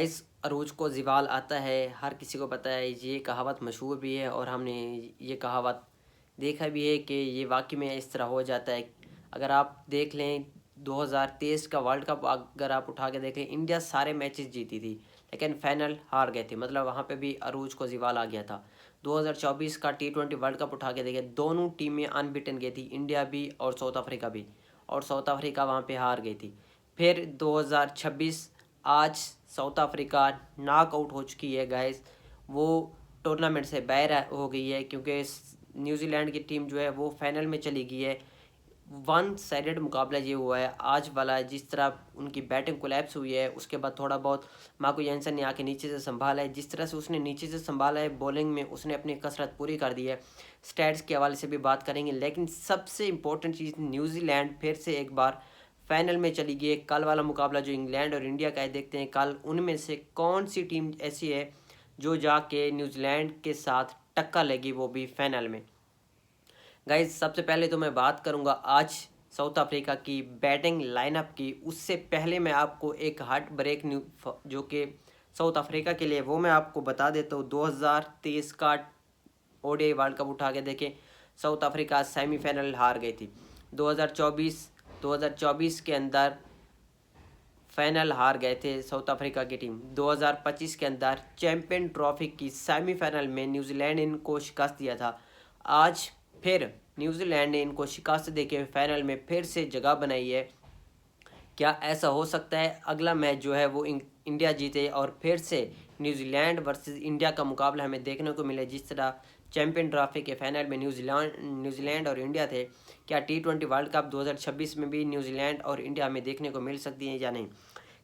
इस अरूज को ज़िवाल आता है, हर किसी को पता है। ये कहावत मशहूर भी है और हमने ये कहावत देखा भी है कि ये वाकई में इस तरह हो जाता है। अगर आप देख लें 2023 का वर्ल्ड कप अगर आप उठा के देखें, इंडिया सारे मैचेस जीती थी लेकिन फाइनल हार गए थे। मतलब वहाँ पे भी अरूज को ज़िवाल आ गया था। 2024 का T20 वर्ल्ड कप उठा के देखें, दोनों टीमें अनबीटन गई थी, इंडिया भी और साउथ अफ्रीका भी, और साउथ अफ्रीका वहाँ पे हार गई थी। फिर 2026 आज साउथ अफ्रीका नॉक आउट हो चुकी है गाइस, वो टूर्नामेंट से बाहर हो गई है क्योंकि न्यूजीलैंड की टीम जो है वो फाइनल में चली गई है। वन साइडेड मुकाबला ये हुआ है आज वाला। जिस तरह उनकी बैटिंग कोलैप्स हुई है, उसके बाद थोड़ा बहुत मार्को जेनसन ने आके नीचे से संभाला है। जिस तरह से उसने नीचे से संभाला है, बॉलिंग में उसने अपनी कसरत पूरी कर दी है। स्टैट्स के हवाले से भी बात करेंगे, लेकिन सबसे इम्पोर्टेंट चीज़, न्यूजीलैंड फिर से एक बार फाइनल में चली गई है। कल वाला मुकाबला जो इंग्लैंड और इंडिया का है, देखते हैं कल उनमें से कौन सी टीम ऐसी है जो जाके न्यूजीलैंड के साथ टक्कर लेगी, वो भी फाइनल में। गाइज सबसे पहले तो मैं बात करूंगा आज साउथ अफ्रीका की बैटिंग लाइनअप की। उससे पहले मैं आपको एक हार्ट ब्रेक न्यूज जो कि साउथ अफ्रीका के लिए, वो मैं आपको बता देता हूँ। 2023 का ओडीआई वर्ल्ड कप उठा के देखें, साउथ अफ्रीका सेमीफाइनल हार गई थी। 2024 के अंदर फाइनल हार गए थे साउथ अफ्रीका की टीम। 2025 के अंदर चैंपियन ट्रॉफी की सेमीफाइनल में न्यूजीलैंड ने इनको शिकस्त दिया था। आज फिर न्यूजीलैंड ने इनको शिकस्त देके फाइनल में फिर से जगह बनाई है। क्या ऐसा हो सकता है अगला मैच जो है वो इंडिया जीते और फिर से न्यूजीलैंड वर्सेस इंडिया का मुकाबला हमें देखने को मिले? जिस तरह चैंपियन ट्रॉफी के फाइनल में न्यूजीलैंड और इंडिया थे, क्या T20 वर्ल्ड कप 2026 में भी न्यूजीलैंड और इंडिया हमें देखने को मिल सकती है या नहीं?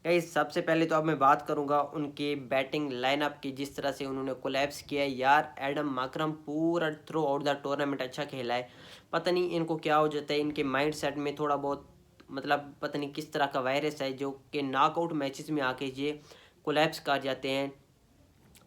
गाइस सबसे पहले तो अब मैं बात करूंगा उनके बैटिंग लाइनअप की। जिस तरह से उन्होंने कोलैप्स किया है यार, एडम माकरम पूरा थ्रू आउट द टूर्नामेंट अच्छा खेला है। पता नहीं इनको क्या हो जाता है, इनके माइंड सेट में थोड़ा बहुत मतलब पता नहीं किस तरह का वायरस है जो कि नॉकआउट मैचेस में आके ये कोलैप्स कर जाते हैं।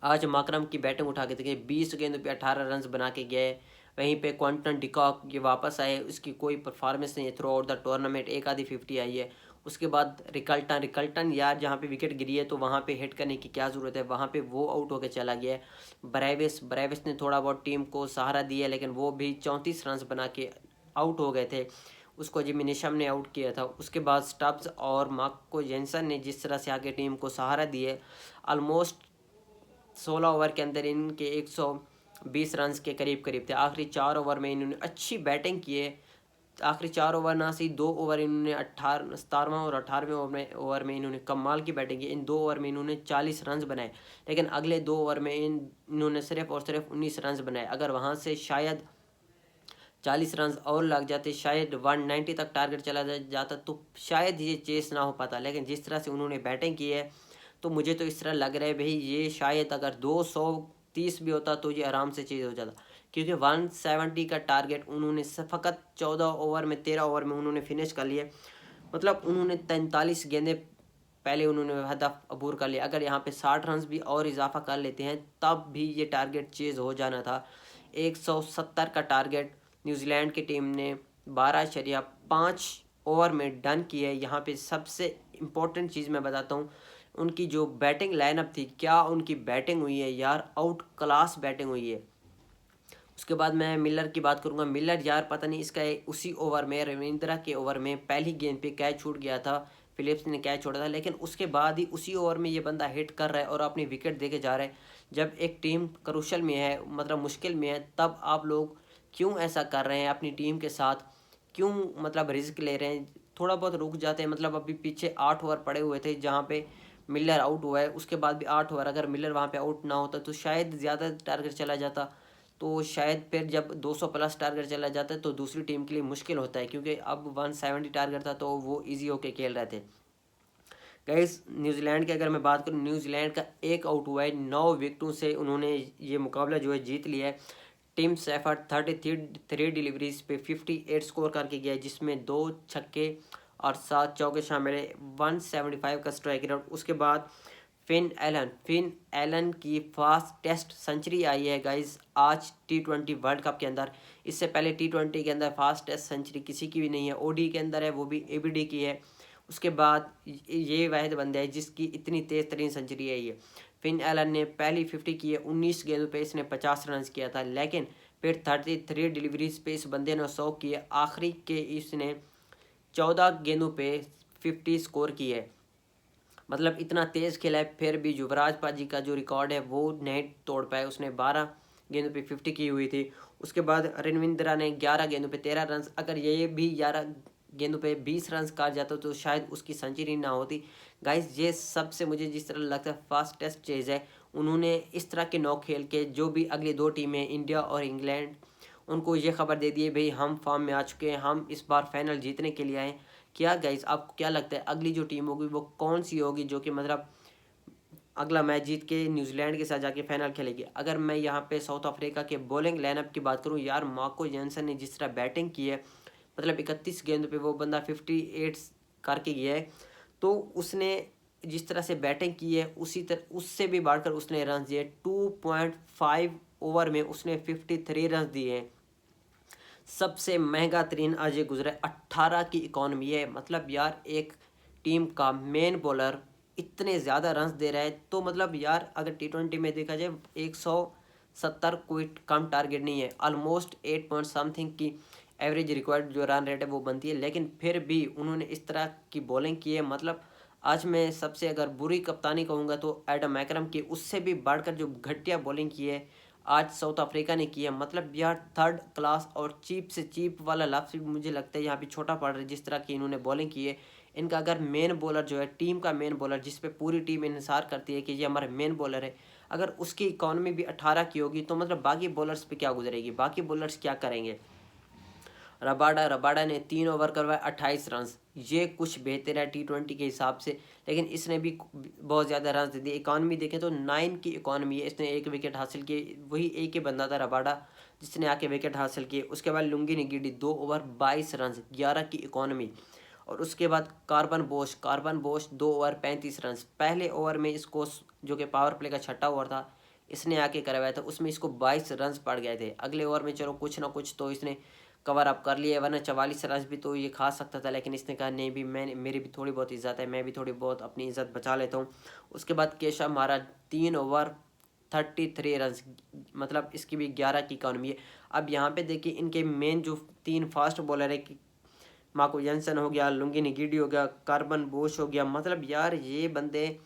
आज माकरम की बैटिंग उठा के देखिए, 20 गेंदों पे 18 रन बना के गए। वहीं पे क्वांटन डिकॉक ये वापस आए, उसकी कोई परफॉर्मेंस नहीं है थ्रू आउट द टूर्नामेंट, एक आधी 50 आई है। उसके बाद रिकल्टन यार जहाँ पे विकेट गिरी है तो वहाँ पे हिट करने की क्या ज़रूरत है, वहाँ पे वो आउट होकर चला गया है। ब्रेविस ने थोड़ा बहुत टीम को सहारा दिया, लेकिन वो भी 34 रन बना के आउट हो गए थे। उसको जिमी नेशम ने आउट किया था। उसके बाद स्टब्स और मार्को जेनसन ने जिस तरह से आगे टीम को सहारा दिए, ऑलमोस्ट 16 ओवर के अंदर इनके 120 रन के करीब करीब थे। आखिरी 4 ओवर में इन्होंने अच्छी बैटिंग की है। आखिरी 4 ओवर ना सही 2 ओवर इन्होंने 17वें और 18वें ओवर में इन्होंने कमाल की बैटिंग की। इन 2 ओवर में इन्होंने 40 रन बनाए, लेकिन अगले 2 ओवर में इन्होंने सिर्फ और सिर्फ 19 रन बनाए। अगर वहाँ से शायद 40 रन और लग जाते, शायद 190 तक टारगेट चला जाता, तो शायद ये चेस ना हो पाता। लेकिन जिस तरह से उन्होंने बैटिंग की है, तो मुझे तो इस तरह लग रहा है भाई ये शायद अगर 230 भी होता तो ये आराम से चेज हो जाता, क्योंकि 170 का टारगेट उन्होंने फ़कत 14 ओवर में 13 ओवर में उन्होंने फिनिश कर लिया। मतलब उन्होंने 43 गेंदें पहले उन्होंने हदफ अबूर कर लिया। अगर यहाँ पे 60 रन भी और इजाफा कर लेते हैं तब भी ये टारगेट चेज हो जाना था। 170 का टारगेट न्यूजीलैंड की टीम ने 12.5 ओवर में डन की है। यहाँ पे सबसे इम्पोर्टेंट चीज़ मैं बताता हूँ, उनकी जो बैटिंग लाइनअप थी, क्या उनकी बैटिंग हुई है यार, आउट क्लास बैटिंग हुई है। उसके बाद मैं मिलर की बात करूंगा। मिलर यार पता नहीं इसका उसी ओवर में, रविंद्रा के ओवर में पहली गेंद पे कैच छूट गया था, फिलिप्स ने कैच छोड़ा था, लेकिन उसके बाद ही उसी ओवर में ये बंदा हिट कर रहा है और अपनी विकेट दे के जा रहा है। जब एक टीम क्रूशल में है, मतलब मुश्किल में है, तब आप लोग क्यों ऐसा कर रहे हैं अपनी टीम के साथ? क्यों मतलब रिस्क ले रहे हैं? थोड़ा बहुत रुक जाते हैं। मतलब अभी पीछे 8 ओवर पड़े हुए थे जहाँ पे मिलर आउट हुआ है, उसके बाद भी 8 ओवर, अगर मिलर वहाँ पे आउट ना होता तो शायद ज़्यादा टारगेट चला जाता। तो शायद फिर जब 200 प्लस टारगेट चला जाता है तो दूसरी टीम के लिए मुश्किल होता है, क्योंकि अब 170 टारगेट था तो वो इजी होके खेल रहे थे। गाइस न्यूजीलैंड की अगर मैं बात करूँ, न्यूजीलैंड का एक आउट हुआ है, 9 विकेटों से उन्होंने ये मुकाबला जो है जीत लिया है। टीम सेफर्ट 33 डिलीवरीज पे 58 स्कोर करके गया है, जिसमें 2 छक्के और 7 चौके शामिल है। 175 का स्ट्राइक रेट। उसके बाद फिन एलन की फास्ट टेस्ट सेंचुरी आई है गाइस आज T20 वर्ल्ड कप के अंदर। इससे पहले T20 के अंदर फास्ट टेस्ट सेंचुरी किसी की भी नहीं है। ओडी के अंदर है, वो भी एबीडी की है। उसके बाद ये वाहिद बंदा है जिसकी इतनी तेज़ तरीन सेंचुरी है ये। फिन एलन ने पहली 50 की है, 19 गेंदों पे इसने 50 रन किया था, लेकिन फिर 33 डिलीवरीज पे इस बंदे ने 100 किए, आखिरी के इसने 14 गेंदों पे 50 स्कोर की है। मतलब इतना तेज़ खेला है, फिर भी युवराज पाजी का जो रिकॉर्ड है वो नहीं तोड़ पाए। उसने 12 गेंदों पे 50 की हुई थी। उसके बाद रविंद्रा ने 11 गेंदों पे 13 रन, अगर ये भी 11 गेंदों पे 20 रन कर जाता तो शायद उसकी सेंचुरी ना होती। गाइस ये सबसे मुझे जिस तरह लगता है फास्टेस्ट चेज है। उन्होंने इस तरह के नॉक खेल के जो भी अगली दो टीमें इंडिया और इंग्लैंड, उनको ये खबर दे दी है भाई हम फॉर्म में आ चुके हैं, हम इस बार फाइनल जीतने के लिए आए। क्या गाइस आपको क्या लगता है अगली जो टीम होगी वो कौन सी होगी जो कि मतलब अगला मैच जीत के न्यूजीलैंड के साथ जाके फाइनल खेलेगी? अगर मैं यहाँ पे साउथ अफ्रीका के बॉलिंग लाइनअप की बात करूँ यार, मार्को जॉनसन ने जिस तरह बैटिंग की है, मतलब 31 गेंद पे वो बंदा 58 करके गया है। तो उसने जिस तरह से बैटिंग की है उसी तरह उससे भी बढ़कर उसने रन दिए। 2.5 ओवर में उसने 53 रन दिए हैं। सबसे महंगा तरीन आज ये गुजरा है, 18 की इकॉनमी है। मतलब यार एक टीम का मेन बॉलर इतने ज़्यादा रन्स दे रहा है, तो मतलब यार अगर T20 में देखा जाए 170 कोई कम टारगेट नहीं है, ऑलमोस्ट 8 पॉइंट समथिंग की एवरेज रिक्वायर्ड जो रन रेट है वो बनती है। लेकिन फिर भी उन्होंने इस तरह की बॉलिंग की है। मतलब आज मैं सबसे अगर बुरी कप्तानी कहूँगा तो एडम मैकरम की, उससे भी बढ़कर जो घटिया बॉलिंग की है आज साउथ अफ्रीका ने किया। मतलब यार थर्ड क्लास और चीप से चीप वाला लफ्ज़ भी मुझे लगता है यहाँ पे छोटा पड़ रहा है जिस तरह की इन्होंने बॉलिंग की है। इनका अगर मेन बॉलर जो है, टीम का मेन बॉलर जिस पे पूरी टीम इंतजार करती है कि ये हमारा मेन बॉलर है, अगर उसकी इकॉनमी भी 18 की होगी तो मतलब बाकी बॉलर्स पे क्या गुजरेगी, बाकी बॉलर्स क्या करेंगे? रबाडा ने 3 ओवर करवाए 28 रन, ये कुछ बेहतर है T20 के हिसाब से, लेकिन इसने भी बहुत ज़्यादा रन दे दिए। इकॉनमी देखें तो 9 की इकॉनमी है, इसने एक विकेट हासिल की, वही एक ही बंदा था रबाडा जिसने आके विकेट हासिल किए। उसके बाद लुंगी निगिडी 2 ओवर 22 रन, 11 की इकॉनमी। और उसके बाद कार्बन बोश 2 ओवर 35 रन। पहले ओवर में इसको जो कि पावर प्ले का छठा ओवर था इसने आके करवाया था, उसमें इसको 22 रन पड़ गए थे। अगले ओवर में चलो कुछ ना कुछ तो इसने कवर अप कर लिया, वरना 44 रन भी तो ये खा सकता था, लेकिन इसने कहा नहीं भी मैं, मेरी भी थोड़ी बहुत इज्जत है, मैं भी थोड़ी बहुत अपनी इज्जत बचा लेता हूँ। उसके बाद केशव महाराज 3 ओवर 33 रन, मतलब इसकी भी 11 की इकॉनमी है। अब यहाँ पे देखिए इनके मेन जो 3 फास्ट बॉलर है कि मार्को जॉनसन हो गया, लुंगी निगिडी हो गया, कार्बन बोश हो गया, मतलब यार ये बंदे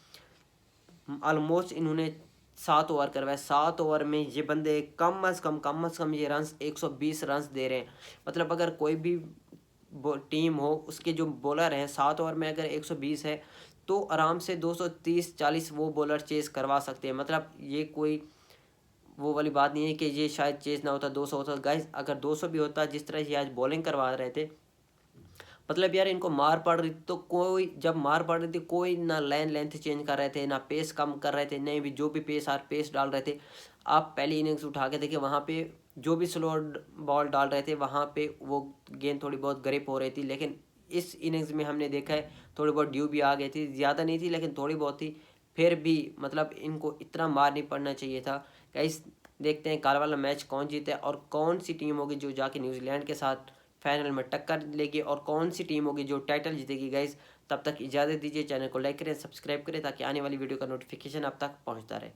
ऑलमोस्ट इन्होंने 7 ओवर करवाए। 7 ओवर में ये बंदे कम अज़ कम ये रन 120 रन दे रहे हैं। मतलब अगर कोई भी टीम हो उसके जो बॉलर हैं 7 ओवर में अगर 120 है तो आराम से 230-40 वो बॉलर चेस करवा सकते हैं। मतलब ये कोई वो वाली बात नहीं है कि ये शायद चेस ना होता 200 होता। गाइस अगर 200 भी होता जिस तरह ये आज बॉलिंग करवा रहे थे, मतलब यार इनको मार पड़ रही थी तो कोई, जब मार पड़ रही थी कोई ना लाइन लेंथ चेंज कर रहे थे, ना पेस कम कर रहे थे, नहीं भी जो भी पेस डाल रहे थे। आप पहली इनिंग्स उठा के देखिए वहाँ पे जो भी स्लो बॉल डाल रहे थे वहाँ पे वो गेंद थोड़ी बहुत ग्रिप हो रही थी। लेकिन इस इनिंग्स में हमने देखा है थोड़ी बहुत ड्यू भी आ गई थी, ज़्यादा नहीं थी लेकिन थोड़ी बहुत थी। फिर भी मतलब इनको इतना मार नहीं पड़ना चाहिए था। गाइस देखते हैं कल वाला मैच कौन जीते और कौन सी टीम होगी जो जाके न्यूजीलैंड के साथ फाइनल में टक्कर लेगी और कौन सी टीम होगी जो टाइटल जीतेगी। गाइस तब तक इजाज़त दीजिए, चैनल को लाइक करें, सब्सक्राइब करें ताकि आने वाली वीडियो का नोटिफिकेशन आप तक पहुंचता रहे।